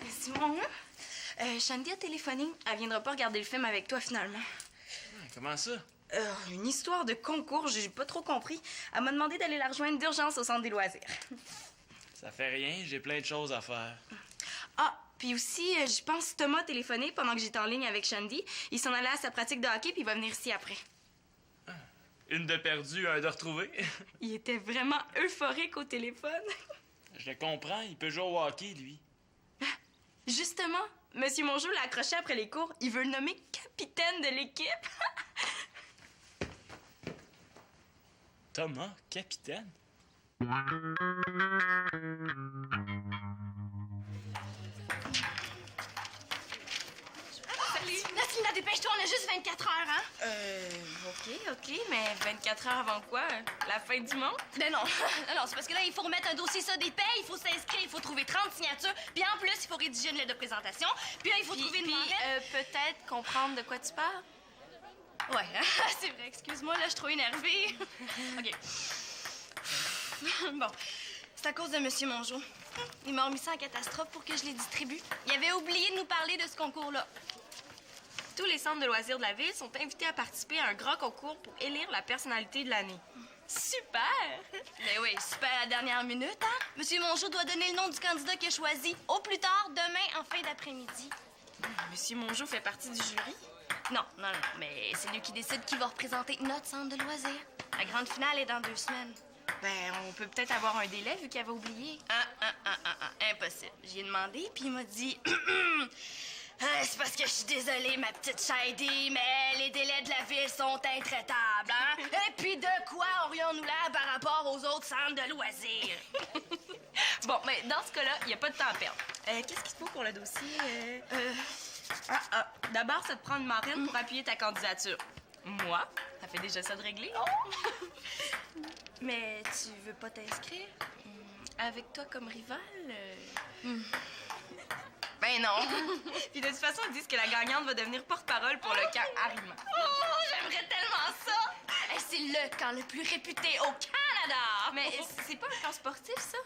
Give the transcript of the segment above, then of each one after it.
Simon, Shandy a téléphoné. Elle viendra pas regarder le film avec toi, finalement. Comment ça? Une histoire de concours, j'ai pas trop compris. Elle m'a demandé d'aller la rejoindre d'urgence au centre des loisirs. Ça fait rien, j'ai plein de choses à faire. Ah, puis aussi, je pense que Thomas a téléphoné pendant que j'étais en ligne avec Shandy. Il s'en allait à sa pratique de hockey, puis il va venir ici après. Une de perdue, un de retrouvé. Il était vraiment euphorique au téléphone. Je le comprends, il peut jouer au hockey, lui. Justement, Monsieur Mongeau l'a accroché après les cours. Il veut le nommer capitaine de l'équipe. Thomas, capitaine? Salut! Nathina, dépêche-toi, on a juste 24 heures, hein? OK, mais 24 heures avant quoi? La fin du monde? Ben non, non, c'est parce que là, il faut remettre un dossier ça des payes, il faut s'inscrire, il faut trouver 30 signatures, puis en plus, il faut rédiger une lettre de présentation, puis là, il faut trouver une marraine. Peut-être comprendre de quoi tu parles? Ouais, c'est vrai, excuse-moi, là, je suis trop énervée. OK. Bon, c'est à cause de Monsieur Mongeau. Il m'a remis ça en catastrophe pour que je les distribue. Il avait oublié de nous parler de ce concours-là. Tous les centres de loisirs de la ville sont invités à participer à un grand concours pour élire la personnalité de l'année. Super! Ben oui, super à la dernière minute, hein? Monsieur Mongeau doit donner le nom du candidat qu'il a choisi au plus tard demain en fin d'après-midi. Monsieur Mongeau fait partie du jury? Non, mais c'est lui qui décide qui va représenter notre centre de loisirs. La grande finale est dans 2 semaines. Ben, on peut peut-être avoir un délai vu qu'il avait oublié. Impossible. J'y ai demandé, puis il m'a dit... c'est parce que je suis désolée, ma petite Shady, mais les délais de la ville sont intraitables, hein? Et puis de quoi aurions-nous l'air par rapport aux autres centres de loisirs? Bon, mais dans ce cas-là, il n'y a pas de temps à perdre. Qu'est-ce qu'il te faut pour le dossier? D'abord, ça te prend une marraine pour appuyer ta candidature. Moi, ça fait déjà ça de régler. Oh! Mais tu veux pas t'inscrire? Avec toi comme rival? Ben non. Puis de toute façon, ils disent que la gagnante va devenir porte-parole pour le camp Harriman. Oh, j'aimerais tellement ça! Hey, c'est le camp le plus réputé au Canada! Mais c'est pas un camp sportif, ça?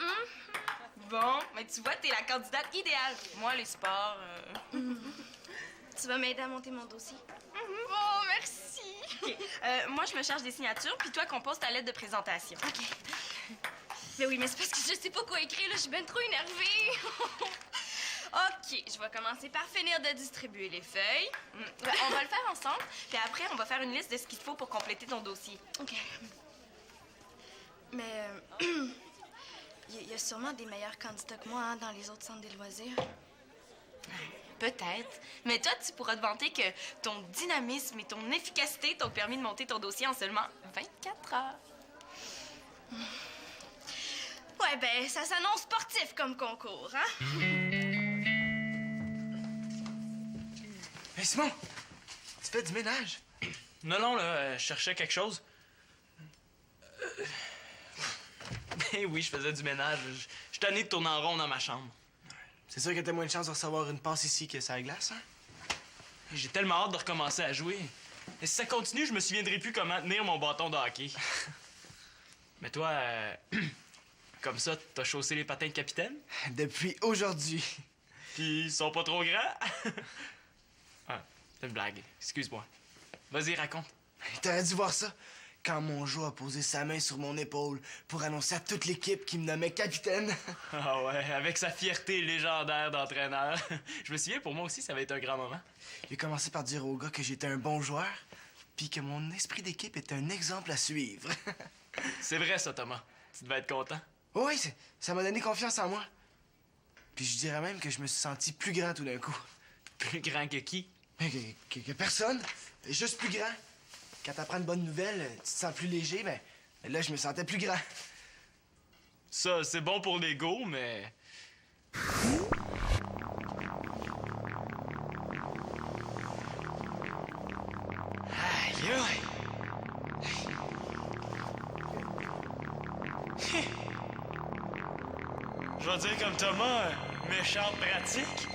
Bon, mais tu vois, t'es la candidate idéale. Moi, les sports... Tu vas m'aider à monter mon dossier? Oh, merci! OK. Moi, je me charge des signatures, puis toi, compose ta lettre de présentation. OK. Mais oui, mais c'est parce que je sais pas quoi écrire, là. Je suis ben trop énervée. OK, je vais commencer par finir de distribuer les feuilles. On va le faire ensemble, puis après, on va faire une liste de ce qu'il faut pour compléter ton dossier. OK. Mais il y a sûrement des meilleurs candidats que moi, hein, dans les autres centres des loisirs. Peut-être. Mais toi, tu pourras te vanter que ton dynamisme et ton efficacité t'ont permis de monter ton dossier en seulement 24 heures. Ouais, ben, ça s'annonce sportif comme concours, hein? Hey Simon, tu fais du ménage? Non, là, je cherchais quelque chose. Ben oui, je faisais du ménage. Je suis tanné de tourner en rond dans ma chambre. C'est sûr que t'as moins de chance de recevoir une passe ici que ça à glace, hein? J'ai tellement hâte de recommencer à jouer. Et si ça continue, je me souviendrai plus comment tenir mon bâton de hockey. Mais toi, comme ça, t'as chaussé les patins de capitaine? Depuis aujourd'hui. Puis ils sont pas trop grands? Ah, c'est une blague. Excuse-moi. Vas-y, raconte. T'aurais dû voir ça. Quand Mongeau a posé sa main sur mon épaule pour annoncer à toute l'équipe qu'il me nommait capitaine. Ah ouais, avec sa fierté légendaire d'entraîneur. Je me souviens, pour moi aussi, ça va être un grand moment. Il a commencé par dire au gars que j'étais un bon joueur, puis que mon esprit d'équipe est un exemple à suivre. C'est vrai, ça, Thomas. Tu devais être content. Oui, ça m'a donné confiance en moi. Puis je dirais même que je me suis senti plus grand tout d'un coup. Plus grand que qui? Que personne, juste plus grand. Quand t'apprends une bonne nouvelle, tu te sens plus léger, ben là, je me sentais plus grand. Ça, c'est bon pour l'ego, mais... Aïe, aïe. Je vais dire comme Thomas, méchante pratique.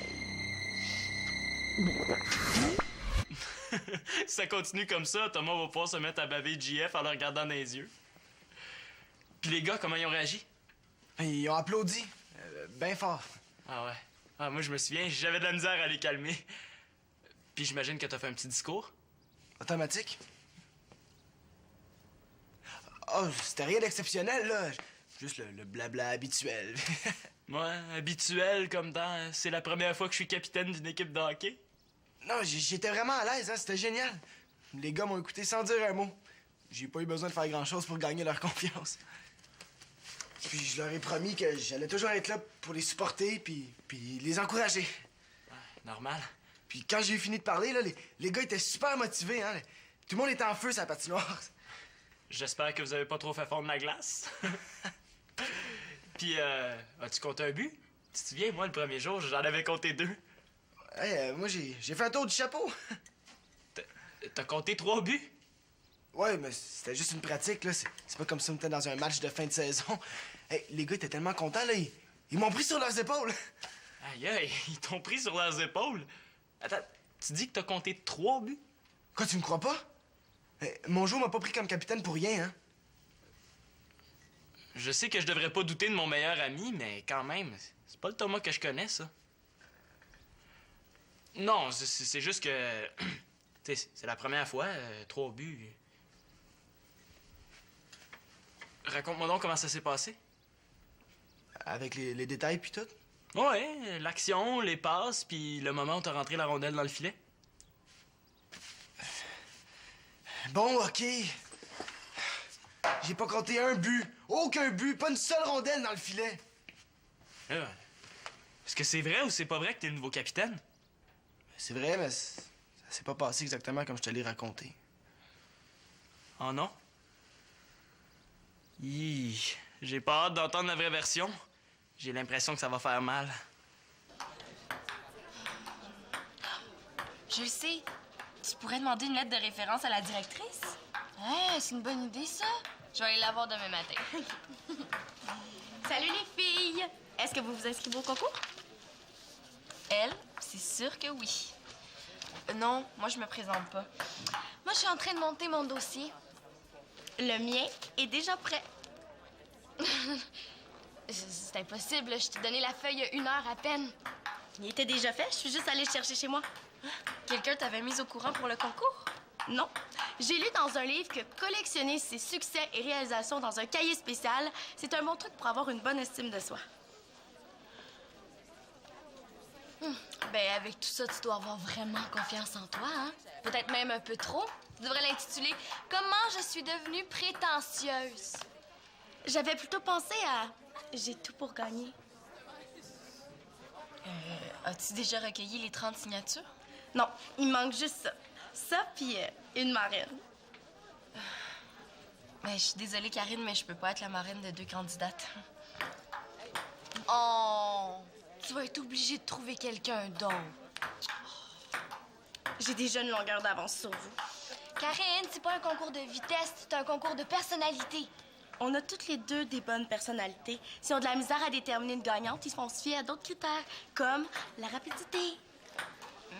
Si ça continue comme ça, Thomas va pouvoir se mettre à baver JF en le regardant dans les yeux. Puis les gars, comment ils ont réagi? Ils ont applaudi. Ben fort. Ah ouais. Ah, moi, je me souviens, j'avais de la misère à les calmer. Puis j'imagine que t'as fait un petit discours. Automatique. Oh, c'était rien d'exceptionnel, là. Juste le blabla habituel. Ouais, habituel comme dans c'est la première fois que je suis capitaine d'une équipe de hockey. Non, j'étais vraiment à l'aise, hein. C'était génial. Les gars m'ont écouté sans dire un mot. J'ai pas eu besoin de faire grand-chose pour gagner leur confiance. Puis je leur ai promis que j'allais toujours être là pour les supporter puis les encourager. Ouais, normal. Puis quand j'ai fini de parler, là, les gars étaient super motivés, hein. Tout le monde était en feu sur la patinoire. J'espère que vous avez pas trop fait fondre la glace. Puis, as-tu compté un but? Tu te souviens, moi, le premier jour, j'en avais compté 2. Hey, moi, j'ai fait un tour du chapeau. T'as compté 3 buts? Ouais, mais c'était juste une pratique, là. C'est pas comme si on était dans un match de fin de saison. Hey, les gars étaient tellement contents, là. Ils m'ont pris sur leurs épaules. Aïe, aïe, ils t'ont pris sur leurs épaules. Attends, tu dis que t'as compté 3 buts? Quoi, tu me crois pas? Mon jour m'a pas pris comme capitaine pour rien, hein. Je sais que je devrais pas douter de mon meilleur ami, mais quand même, c'est pas le Thomas que je connais, ça. Non, c'est juste que... tu sais, c'est la première fois, 3 buts. Raconte-moi donc comment ça s'est passé. Avec les détails puis tout. Ouais, l'action, les passes, puis le moment où t'as rentré la rondelle dans le filet. Bon, OK. J'ai pas compté un but. Aucun but. Pas une seule rondelle dans le filet. Est-ce que c'est vrai ou c'est pas vrai que t'es le nouveau capitaine? C'est vrai, mais ça s'est pas passé exactement comme je te l'ai raconté. Oh non? Hi, j'ai pas hâte d'entendre la vraie version. J'ai l'impression que ça va faire mal. Je le sais. Tu pourrais demander une lettre de référence à la directrice. Hein, c'est une bonne idée, ça. Je vais aller la voir demain matin. Salut les filles! Est-ce que vous vous inscrivez au concours? Elle, c'est sûr que oui. Non, moi je me présente pas. Moi, je suis en train de monter mon dossier. Le mien est déjà prêt. C'est impossible. Je t'ai donné la feuille il y a 1 heure à peine. Il était déjà fait, je suis juste allée le chercher chez moi. Quelqu'un t'avait mise au courant pour le concours? Non. J'ai lu dans un livre que collectionner ses succès et réalisations dans un cahier spécial, c'est un bon truc pour avoir une bonne estime de soi. Ben, avec tout ça, tu dois avoir vraiment confiance en toi, hein? Peut-être même un peu trop. Tu devrais l'intituler « Comment je suis devenue prétentieuse ». J'avais plutôt pensé à « J'ai tout pour gagner ». As-tu déjà recueilli les 30 signatures? Non, il me manque juste ça. Ça, puis une marraine. Ben, je suis désolée, Karine, mais je peux pas être la marraine de 2 candidates. Oh! Tu vas être obligée de trouver quelqu'un d'autre. J'ai déjà une longueur d'avance sur vous. Karine, c'est pas un concours de vitesse, c'est un concours de personnalité. On a toutes les deux des bonnes personnalités. Si on a de la misère à déterminer une gagnante, ils se font se fier à d'autres critères, comme la rapidité.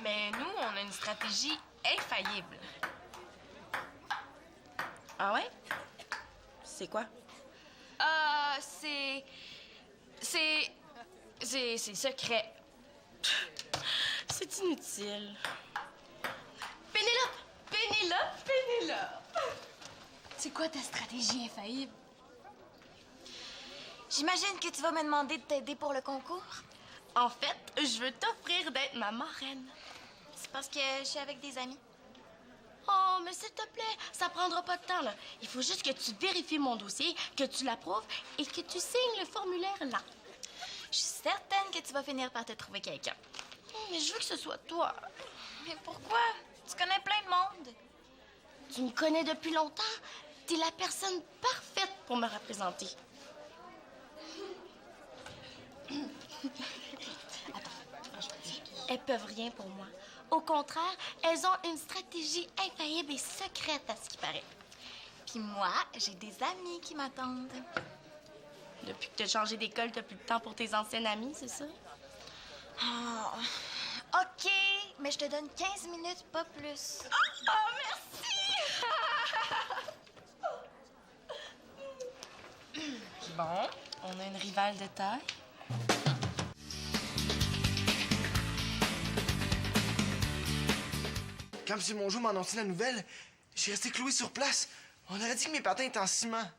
Mais nous, on a une stratégie infaillible. Ah ouais? C'est quoi? C'est secret. C'est inutile. Pénélope! Pénélope! Pénélope! C'est quoi ta stratégie infaillible? J'imagine que tu vas me demander de t'aider pour le concours. En fait, je veux t'offrir d'être ma marraine. C'est parce que je suis avec des amis. Oh, mais s'il te plaît, ça prendra pas de temps, là. Il faut juste que tu vérifies mon dossier, que tu l'approuves et que tu signes le formulaire là. Je suis certaine que tu vas finir par te trouver quelqu'un. Mais je veux que ce soit toi. Mais pourquoi? Tu connais plein de monde. Tu me connais depuis longtemps. T'es la personne parfaite pour me représenter. Elles peuvent rien pour moi. Au contraire, elles ont une stratégie infaillible et secrète à ce qui paraît. Puis moi, j'ai des amis qui m'attendent. Depuis que t'as changé d'école, t'as plus de temps pour tes anciennes amies, c'est ça? Oh, OK, mais je te donne 15 minutes, pas plus. Oh, merci! Bon, on a une rivale de taille. Quand M. Mongeau m'a annoncé la nouvelle, je suis resté cloué sur place. On aurait dit que mes patins étaient en ciment.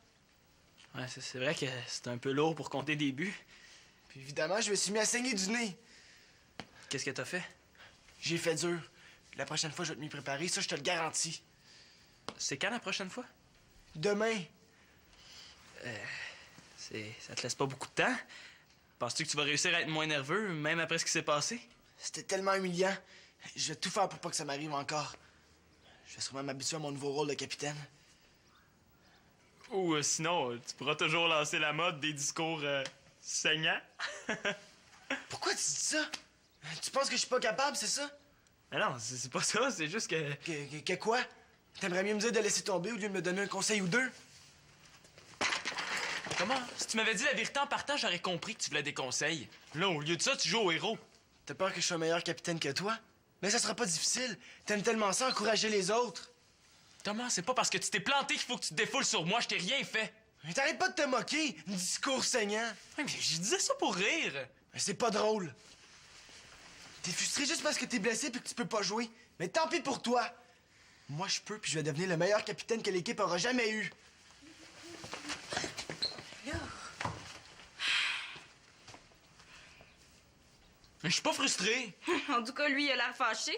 Ouais, c'est vrai que c'est un peu lourd pour compter des buts. Puis évidemment, je me suis mis à saigner du nez. Qu'est-ce que t'as fait? J'ai fait dur. Puis la prochaine fois, je vais m'y préparer, ça, je te le garantis. C'est quand la prochaine fois? Demain. Ça te laisse pas beaucoup de temps? Penses-tu que tu vas réussir à être moins nerveux, même après ce qui s'est passé? C'était tellement humiliant. Je vais tout faire pour pas que ça m'arrive encore. Je vais sûrement m'habituer à mon nouveau rôle de capitaine. Ou sinon, tu pourras toujours lancer la mode des discours saignants. Pourquoi tu dis ça? Tu penses que je suis pas capable, c'est ça? Mais non, c'est pas ça, c'est juste que... Que quoi? T'aimerais mieux me dire de laisser tomber au lieu de me donner un conseil ou deux? Comment? Si tu m'avais dit la vérité en partant, j'aurais compris que tu voulais des conseils. Là, au lieu de ça, tu joues au héros. T'as peur que je sois meilleur capitaine que toi? Mais ça sera pas difficile. T'aimes tellement ça, encourager les autres. Thomas, c'est pas parce que tu t'es planté qu'il faut que tu te défoules sur moi, je t'ai rien fait. Mais t'arrêtes pas de te moquer, un discours saignant. Ouais, mais je disais ça pour rire. Mais c'est pas drôle. T'es frustré juste parce que t'es blessé puis que tu peux pas jouer. Mais tant pis pour toi. Moi, je peux puis je vais devenir le meilleur capitaine que l'équipe aura jamais eu. Mais je suis pas frustré. En tout cas, lui, il a l'air fâché.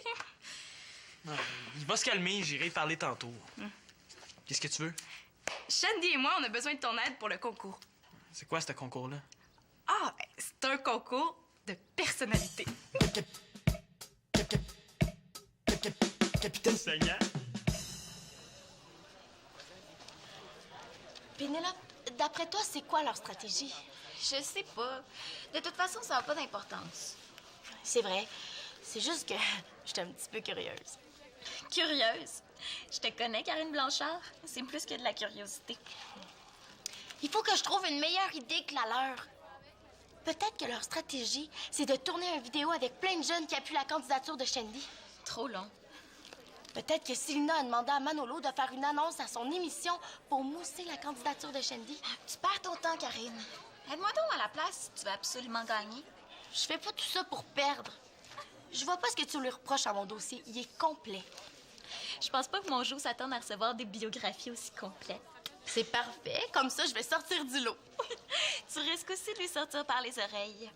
Il va se calmer, j'irai parler tantôt. Qu'est-ce que tu veux? Shandy et moi, on a besoin de ton aide pour le concours. C'est quoi ce concours-là? Ah, ben, c'est un concours de personnalité. Capitaine. Saignant? Pénélope, d'après toi, c'est quoi leur stratégie? Je sais pas. De toute façon, ça n'a pas d'importance. C'est vrai. C'est juste que j'étais un petit peu curieuse. Curieuse. Je te connais, Karine Blanchard. C'est plus que de la curiosité. Il faut que je trouve une meilleure idée que la leur. Peut-être que leur stratégie, c'est de tourner une vidéo avec plein de jeunes qui appuient la candidature de Shandy. Trop long. Peut-être que Célina a demandé à Manolo de faire une annonce à son émission pour mousser la candidature de Shandy. Tu perds ton temps, Karine. Aide-moi donc à la place si tu veux absolument gagner. Je fais pas tout ça pour perdre. Je vois pas ce que tu lui reproches à mon dossier. Il est complet. Je pense pas que mon jeu s'attende à recevoir des biographies aussi complètes. C'est parfait. Comme ça, je vais sortir du lot. Tu risques aussi de lui sortir par les oreilles.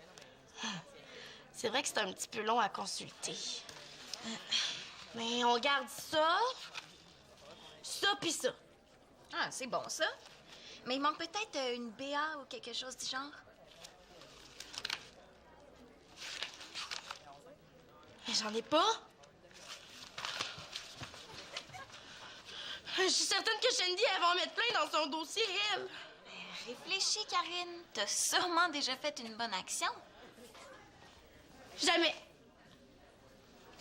C'est vrai que c'est un petit peu long à consulter. Mais on garde ça, puis ça. Ah, c'est bon, ça. Mais il manque peut-être une BA ou quelque chose du genre. Mais j'en ai pas. Je suis certaine que Shandy, elle va en mettre plein dans son dossier, elle. Réfléchis, Karine. T'as sûrement déjà fait une bonne action. Jamais.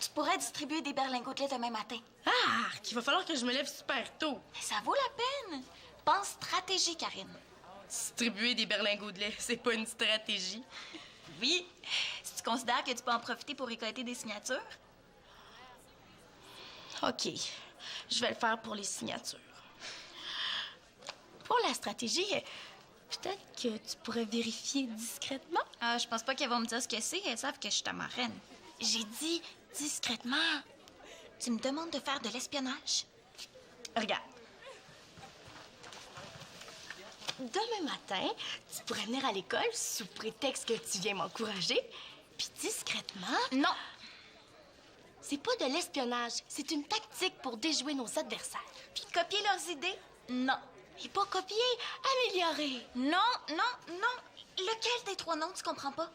Tu pourrais distribuer des berlingots de lait demain matin. Ah, qu'il va falloir que je me lève super tôt. Mais ça vaut la peine. Pense stratégie, Karine. Distribuer des berlingots de lait, c'est pas une stratégie. Oui. Si tu considères que tu peux en profiter pour récolter des signatures. OK. Je vais le faire pour les signatures. Pour la stratégie, peut-être que tu pourrais vérifier discrètement. Ah, je pense pas qu'elles vont me dire ce que c'est. Elles savent que je suis ta marraine. J'ai dit discrètement. Tu me demandes de faire de l'espionnage? Regarde. Demain matin, tu pourrais venir à l'école sous prétexte que tu viens m'encourager, puis discrètement... Non. C'est pas de l'espionnage, c'est une tactique pour déjouer nos adversaires. Puis copier leurs idées? Non. Et pas copier, améliorer. Non, non, non. Lequel des trois noms tu comprends pas?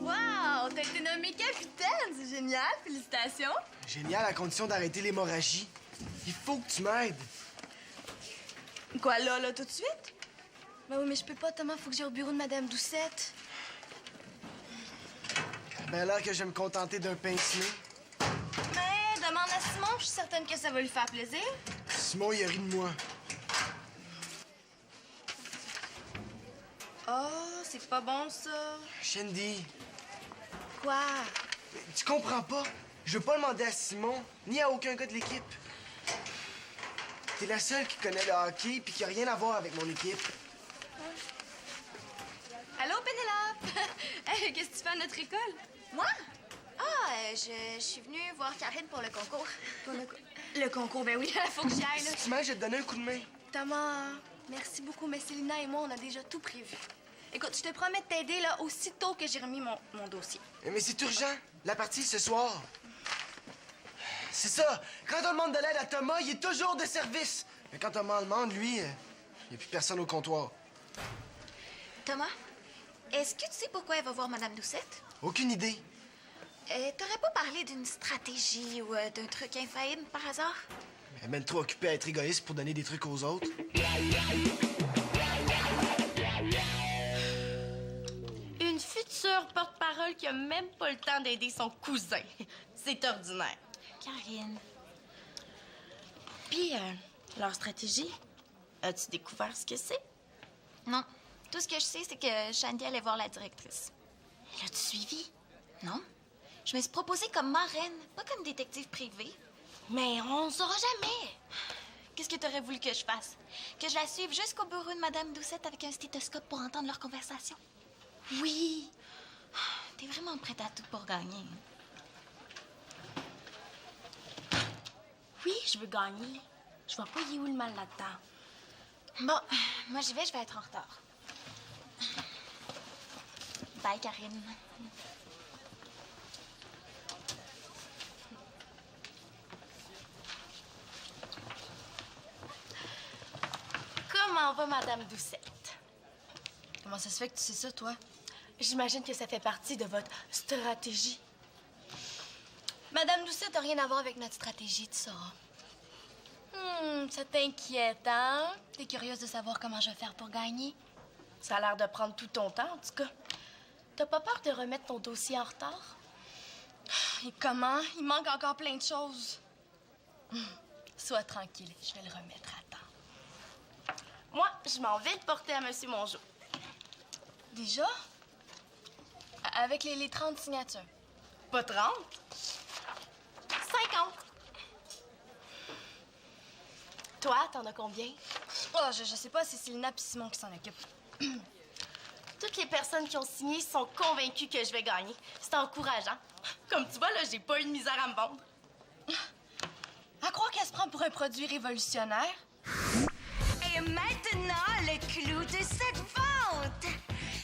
Wow! T'as été nommée capitaine! C'est génial! Félicitations! Génial, à condition d'arrêter l'hémorragie. Il faut que tu m'aides. Quoi, là, tout de suite? Ben oui, mais je peux pas, Thomas. Faut que j'aille au bureau de Madame Doucette. Ben là que je vais me contenter d'un pince-nez. Mais demande à Simon, je suis certaine que ça va lui faire plaisir. Simon, il a ri de moi. Oh, c'est pas bon, ça. Shandy, Quoi? tu comprends pas? Je veux pas demander à Simon, ni à aucun gars de l'équipe. T'es la seule qui connaît le hockey puis qui a rien à voir avec mon équipe. Allô, Pénélope? Hey, qu'est-ce que tu fais à notre école? Moi? Ah, je suis venue voir Karine pour le concours. Le concours, ben oui, il faut que j'y aille, là. Si tu m'aides, je vais te donner un coup de main. Thomas, merci beaucoup, mais Célina et moi, on a déjà tout prévu. Écoute, je te promets de t'aider, là, aussitôt que j'ai remis mon dossier. Mais c'est urgent. La partie, ce soir. C'est ça. Quand on demande de l'aide à Thomas, il est toujours de service. Mais quand Thomas en demande, lui, il n'y a plus personne au comptoir. Thomas, est-ce que tu sais pourquoi elle va voir Madame Doucette? Aucune idée. T'aurais pas parlé d'une stratégie ou d'un truc infaillible par hasard? Elle est même trop occupée à être égoïste pour donner des trucs aux autres. Une future porte-parole qui a même pas le temps d'aider son cousin. C'est ordinaire. Karine. Puis, leur stratégie, as-tu découvert ce que c'est? Non. Tout ce que je sais, c'est que Shandy allait voir la directrice. L'as-tu suivi? Non. Je me suis proposée comme marraine, pas comme détective privé. Mais on saura jamais. Qu'est-ce que t'aurais voulu que je fasse? Que je la suive jusqu'au bureau de Madame Doucette avec un stéthoscope pour entendre leur conversation? Oui. T'es vraiment prête à tout pour gagner. Oui, je veux gagner. Je vois pas y est où le mal là-dedans. Bon, moi j'y vais, je vais être en retard. Bye, Karine. Comment va Madame Doucette? Comment ça se fait que tu sais ça, toi? J'imagine que ça fait partie de votre stratégie. Madame Doucette n'a rien à voir avec notre stratégie, tu sauras. Ça t'inquiète, hein? T'es curieuse de savoir comment je vais faire pour gagner? Ça a l'air de prendre tout ton temps, en tout cas. T'as pas peur de remettre ton dossier en retard? Et comment? Il manque encore plein de choses. Sois tranquille, je vais le remettre à temps. Moi, je m'en vais le porter à Monsieur Mongeau. Déjà? Avec les 30 signatures. Pas 30? 50. Toi, t'en as combien? Oh, je sais pas, c'est Célina puis Simon qui s'en occupent. Toutes les personnes qui ont signé sont convaincues que je vais gagner. C'est encourageant. Comme tu vois, là, j'ai pas eu de misère à me vendre. À croire qu'elle se prend pour un produit révolutionnaire. Et maintenant, le clou de cette vente.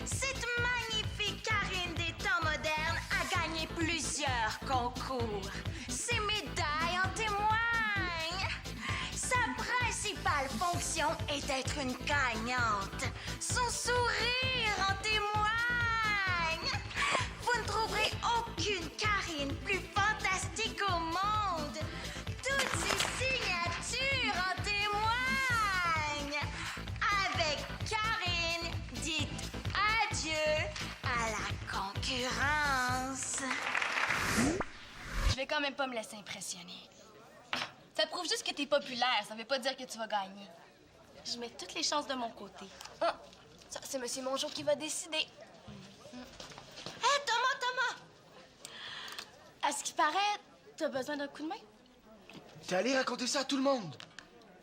Cette magnifique Karine des temps modernes a gagné plusieurs concours. Ses médailles en témoignent. Sa principale fonction est d'être une gagnante. Son sourire en témoigne. Vous ne trouverez aucune Karine plus fantastique au monde. Toutes ses signatures en témoignent. Avec Karine, dites adieu à la concurrence. Je vais quand même pas me laisser impressionner. Ça prouve juste que t'es populaire, ça veut pas dire que tu vas gagner. Je mets toutes les chances de mon côté. Ah, ça, c'est Monsieur Mongeau qui va décider. Hé, Thomas! À ce qui paraît, t'as besoin d'un coup de main? T'es allé raconter ça à tout le monde.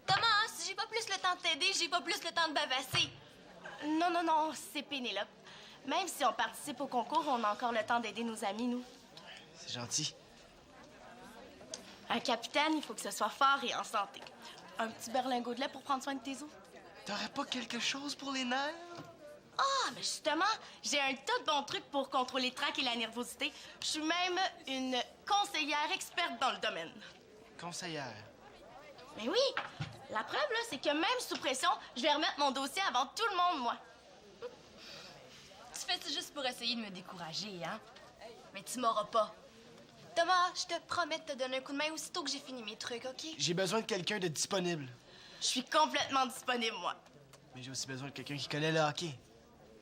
Thomas, si j'ai pas plus le temps de t'aider, j'ai pas plus le temps de bavasser. Non, c'est Pénélope. Même si on participe au concours, on a encore le temps d'aider nos amis, nous. C'est gentil. Un capitaine, il faut que ce soit fort et en santé. Un petit berlingot de lait pour prendre soin de tes os. T'aurais pas quelque chose pour les nerfs? Ah, mais justement, j'ai un tas de bons trucs pour contrôler le trac et la nervosité. Je suis même une conseillère experte dans le domaine. Conseillère. Mais oui, la preuve, là, c'est que même sous pression, je vais remettre mon dossier avant tout le monde, moi. Tu fais ça juste pour essayer de me décourager, hein? Mais tu m'auras pas. Thomas, je te promets de te donner un coup de main aussitôt que j'ai fini mes trucs, OK? J'ai besoin de quelqu'un de disponible. Je suis complètement disponible, moi. Mais j'ai aussi besoin de quelqu'un qui connaît le hockey.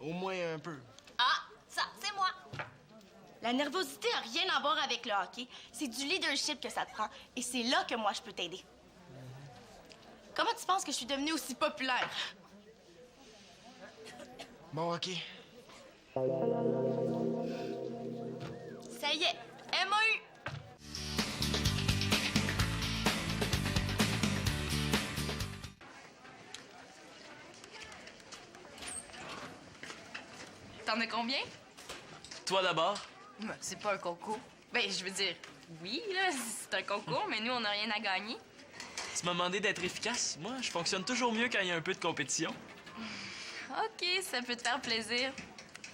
Au moins un peu. Ah, ça, c'est moi. La nervosité a rien à voir avec le hockey. C'est du leadership que ça te prend. Et c'est là que moi, je peux t'aider. Comment tu penses que je suis devenue aussi populaire? Bon, OK. Ça y est, MAU! T'en as combien? Toi d'abord. Ben, c'est pas un concours. Ben, je veux dire, oui, là, c'est un concours, mais nous, on n'a rien à gagner. Tu m'as demandé d'être efficace. Moi, je fonctionne toujours mieux quand il y a un peu de compétition. OK, ça peut te faire plaisir.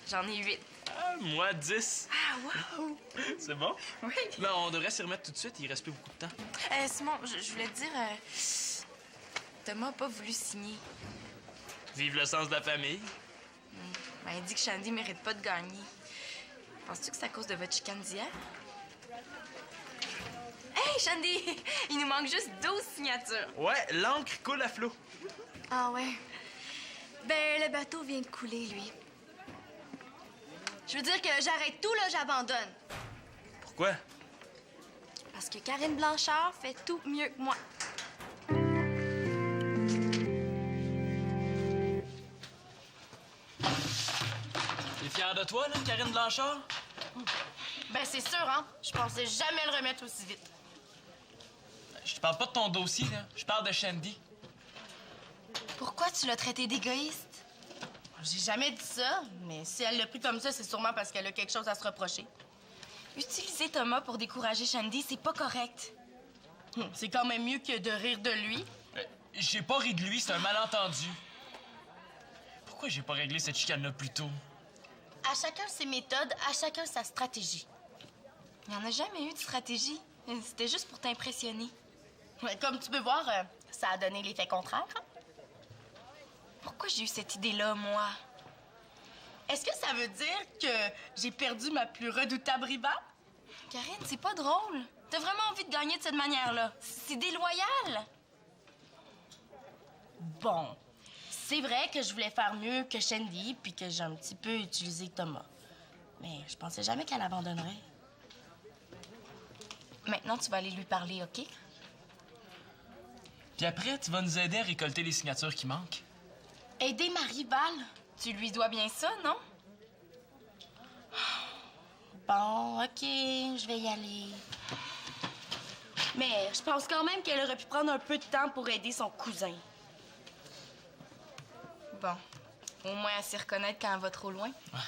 J'en ai 8. Ah, moi, 10. Ah, wow! C'est bon? Oui. Non, on devrait s'y remettre tout de suite. Il reste plus beaucoup de temps. Simon, je voulais te dire, Thomas n'a pas voulu signer. Vive le sens de la famille. Ben, il dit que Shandy mérite pas de gagner. Penses-tu que c'est à cause de votre chicane d'hier? Hey, Shandy! Il nous manque juste 12 signatures. Ouais, l'encre coule à flot. Ah ouais. Ben, le bateau vient de couler, lui. Je veux dire que j'arrête tout, là, j'abandonne. Pourquoi? Parce que Karine Blanchard fait tout mieux que moi. T'es fière de toi, là, Karine Blanchard? Ben, c'est sûr, hein? Je pensais jamais le remettre aussi vite. Je te parle pas de ton dossier, là. Je parle de Shandy. Pourquoi tu l'as traité d'égoïste? J'ai jamais dit ça, mais si elle l'a pris comme ça, c'est sûrement parce qu'elle a quelque chose à se reprocher. Utiliser Thomas pour décourager Shandy, c'est pas correct. C'est quand même mieux que de rire de lui. J'ai pas ri de lui, c'est un malentendu. Pourquoi j'ai pas réglé cette chicane-là plus tôt? À chacun ses méthodes, à chacun sa stratégie. Il n'y en a jamais eu de stratégie. C'était juste pour t'impressionner. Ouais, comme tu peux voir, ça a donné l'effet contraire. Hein? Pourquoi j'ai eu cette idée-là, moi? Est-ce que ça veut dire que j'ai perdu ma plus redoutable rivale? Karine, c'est pas drôle. T'as vraiment envie de gagner de cette manière-là. C'est déloyal. Bon, c'est vrai que je voulais faire mieux que Shandy, puis que j'ai un petit peu utilisé Thomas. Mais je pensais jamais qu'elle abandonnerait. Maintenant, tu vas aller lui parler, OK? Puis après, tu vas nous aider à récolter les signatures qui manquent. Aider ma rivale? Tu lui dois bien ça, non? Bon, OK, je vais y aller. Mais je pense quand même qu'elle aurait pu prendre un peu de temps pour aider son cousin. Bon. Au moins, elle sait reconnaître quand elle va trop loin. Ouais.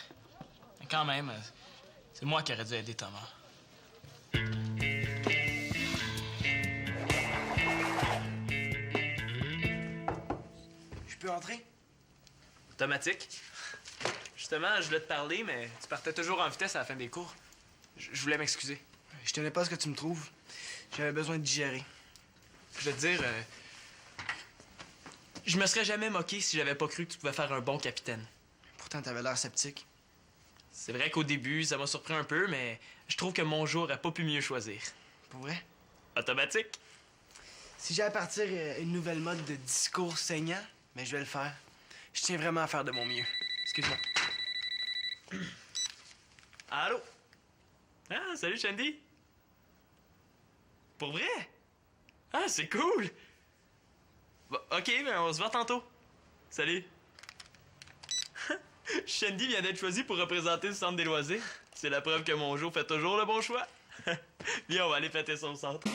Mais quand même, c'est moi qui aurais dû aider Thomas. Je peux entrer? Automatique. Justement, je voulais te parler, mais tu partais toujours en vitesse à la fin des cours. Je voulais m'excuser. Je tenais pas à ce que tu me trouves. J'avais besoin de digérer. Je veux te dire, je me serais jamais moqué si j'avais pas cru que tu pouvais faire un bon capitaine. Pourtant, t'avais l'air sceptique. C'est vrai qu'au début, ça m'a surpris un peu, mais je trouve que mon jour a pas pu mieux choisir. Pour vrai? Automatique. Si j'ai à partir une nouvelle mode de discours saignant, ben je vais le faire. Je tiens vraiment à faire de mon mieux. Excuse-moi. Allô? Ah, salut, Shandy. Pour vrai? Ah, c'est cool. Bon, OK, ben on se voit tantôt. Salut. Shandy vient d'être choisi pour représenter le centre des loisirs. C'est la preuve que mon jour fait toujours le bon choix. Viens, on va aller fêter son centre.